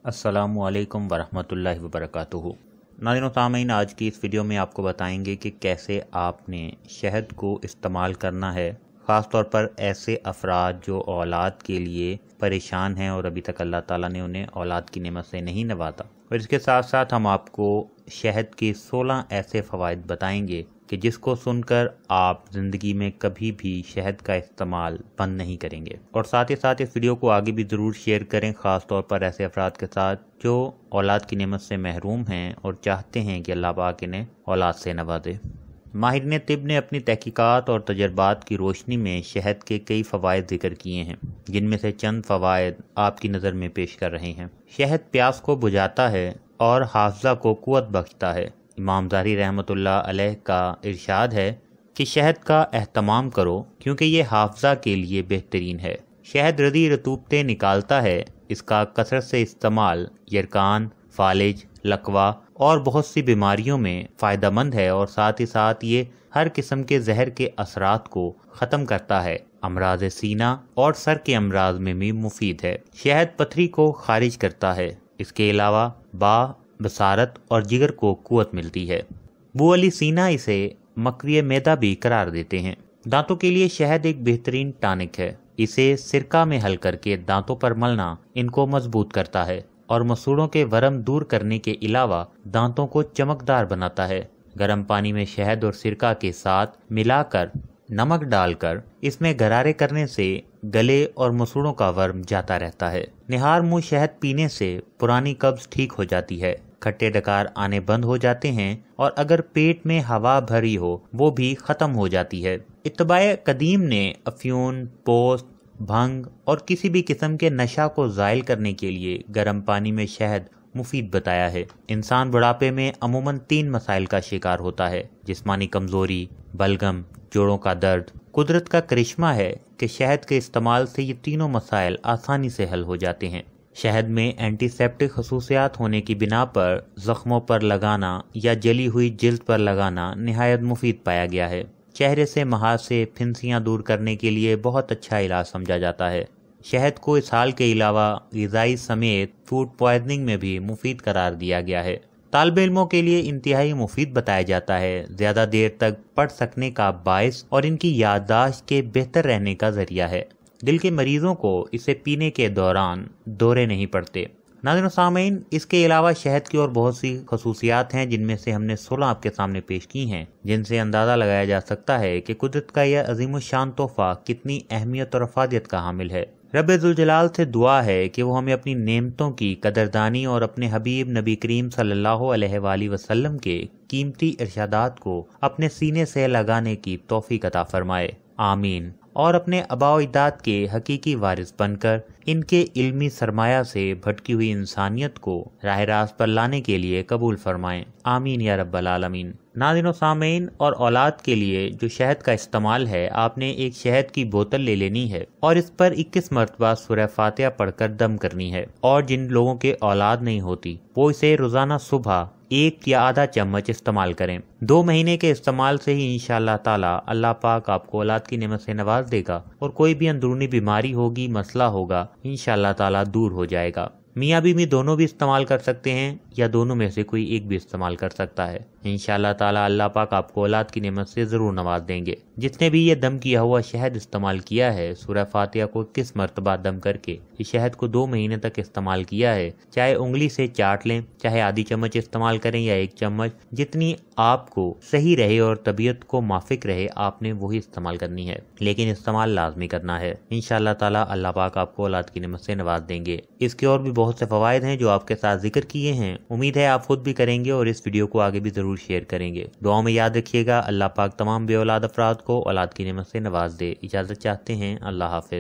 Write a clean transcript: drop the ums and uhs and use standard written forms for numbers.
अस्सलामुअलैकुम वरहमतुल्लाहि वबरकातुहू। नाज़रीन व सामीन, आज की इस वीडियो में आपको बताएंगे कि कैसे आपने शहद को इस्तेमाल करना है, ख़ास तौर पर ऐसे अफराद जो औलाद के लिए परेशान हैं और अभी तक अल्लाह ताला ने उन्हें औलाद की नेमत से नहीं नवाजा। और इसके साथ साथ हम आपको शहद के 16 ऐसे फ़वाइद बताएंगे कि जिसको सुनकर आप ज़िंदगी में कभी भी शहद का इस्तेमाल बंद नहीं करेंगे। और साथ ही साथ इस वीडियो को आगे भी ज़रूर शेयर करें, ख़ास तौर पर ऐसे अफराद के साथ जो औलाद की नेमत से महरूम हैं और चाहते हैं कि अल्लाह पाक इन्हें औलाद से नवाजे। माहिरीन तिब ने अपनी तहकीकात और तजर्बात की रोशनी में शहद के कई फ़वाइद जिक्र किए हैं, जिनमें से चंद फ़वाइद आपकी नज़र में पेश कर रहे हैं। शहद प्यास को बुझाता है और हाफ़ज़ा को क़ुव्वत बख्शता है। इमाम ज़ाहरी रहमतुल्लाह अलैह का इरशाद है कि शहद का एहतमाम करो क्योंकि ये हाफ़ज़ा के लिए बेहतरीन है। शहद रदी रतूबतें निकालता है। इसका कसरत से इस्तेमाल यरकान, फालिज, लकवा और बहुत सी बीमारियों में फ़ायदेमंद है और साथ ही साथ ये हर किस्म के जहर के असरात को ख़त्म करता है। अमराज सीना और सर के अमराज में भी मुफीद है। शहद पथरी को खारिज करता है। इसके अलावा बसारत और जिगर को कुव्वत मिलती है। बू अली सीना इसे मकवी मैदा भी करार देते हैं। दांतों के लिए शहद एक बेहतरीन टॉनिक है। इसे सिरका में हल करके दांतों पर मलना इनको मजबूत करता है और मसूड़ों के वरम दूर करने के अलावा दांतों को चमकदार बनाता है। गर्म पानी में शहद और सिरका के साथ मिलाकर नमक डालकर इसमें गरारे करने से गले और मसूड़ों का वर्म जाता रहता है। निहार मुंह शहद पीने से पुरानी कब्ज ठीक हो जाती है। खट्टे डकार आने बंद हो जाते हैं और अगर पेट में हवा भरी हो वो भी खत्म हो जाती है। इत्तबाए कदीम ने अफ्यून, पोस्त, भंग और किसी भी किस्म के नशा को ज़ायल करने के लिए गर्म पानी में शहद मुफीद बताया है। इंसान बुढ़ापे में अमूमन 3 मसाइल का शिकार होता है: जिस्मानी कमजोरी, बलगम, जोड़ों का दर्द। कुदरत का करिश्मा है कि शहद के इस्तेमाल से ये तीनों मसाइल आसानी से हल हो जाते हैं। शहद में एंटीसेप्टिक खसूसियात होने की बिना पर जख्मों पर लगाना या जली हुई जिल्द पर लगाना निहायत मुफीद पाया गया है। चेहरे से महासे, फिंसियाँ दूर करने के लिए बहुत अच्छा इलाज समझा जाता है। शहद को इसहाल के अलावा ग़िज़ाई समेत फूड पॉइजनिंग में भी मुफीद करार दिया गया है। तालिबे इल्मों के लिए इंतहाई मुफीद बताया जाता है। ज़्यादा देर तक पढ़ सकने का बायस और इनकी याददाश्त के बेहतर रहने का ज़रिया है। दिल के मरीजों को इसे पीने के दौरान दौरे नहीं पड़ते। नाज़रीन सामीन, इसके अलावा शहद की और बहुत सी खसूसियात हैं जिनमें से हमने 16 आपके सामने पेश की हैं, जिनसे अंदाज़ा लगाया जा सकता है कि कुदरत का यह अज़ीमुश्शान तोहफ़ा कितनी अहमियत और अफादियत का हामिल है। रब ज़ुल जलाल से दुआ है कि वो हमें अपनी नेमतों की कदरदानी और अपने हबीब नबी करीम सल्लल्लाहु अलैहि वसल्लम के कीमती इरशादात को अपने सीने से लगाने की तौफीक अता फरमाए। आमीन। और अपने आबा-ओ-अजदाद के हकीकी वारिस बनकर इनके इल्मी सरमाया से भटकी हुई इंसानियत को राह रास्त पर लाने के लिए कबूल फरमाएं। आमीन या रब्बल आलमीन। नाज़रीन सामीन, और औलाद के लिए जो शहद का इस्तेमाल है, आपने एक शहद की बोतल ले लेनी है और इस पर 21 मरतबा सूरह फातिहा पढ़कर दम करनी है। और जिन लोगों के औलाद नहीं होती वो इसे रोजाना सुबह 1 या आधा चम्मच इस्तेमाल करें। 2 महीने के इस्तेमाल से ही इंशाअल्लाह ताला अल्लाह पाक आपको औलाद की नेमत से नवाज देगा और कोई भी अंदरूनी बीमारी होगी, मसला होगा, इंशाअल्लाह ताला दूर हो जाएगा। मियाँ बीवी दोनों भी इस्तेमाल कर सकते हैं या दोनों में से कोई एक भी इस्तेमाल कर सकता है। इंशाअल्लाह ताला अल्लाह पाक आपको औलाद की नेमत से ज़रूर नवाज देंगे। जिसने भी ये दम किया हुआ शहद इस्तेमाल किया है, सूरह फातिहा को 21 मरतबा दम करके इस शहद को 2 महीने तक इस्तेमाल किया है, चाहे उंगली से चाट लें, चाहे आधी चम्मच इस्तेमाल करें या 1 चम्मच, जितनी आपको सही रहे और तबीयत को माफिक रहे आपने वही इस्तेमाल करनी है, लेकिन इस्तेमाल लाजमी करना है। इंशाअल्लाह ताला अल्लाह पाक आपको औलाद की नेमत से नवाज देंगे। इसके और भी बहुत से फ़वाइद हैं जो आपके साथ जिक्र किए हैं। उम्मीद है आप खुद भी करेंगे और इस वीडियो को आगे भी ज़रूर शेयर करेंगे। दुआओं में याद रखिएगा। अल्लाह पाक तमाम बे औलाद अफराद को औलाद की नेमत से नवाज दे। इजाज़त चाहते हैं। अल्लाह हाफ़िज़।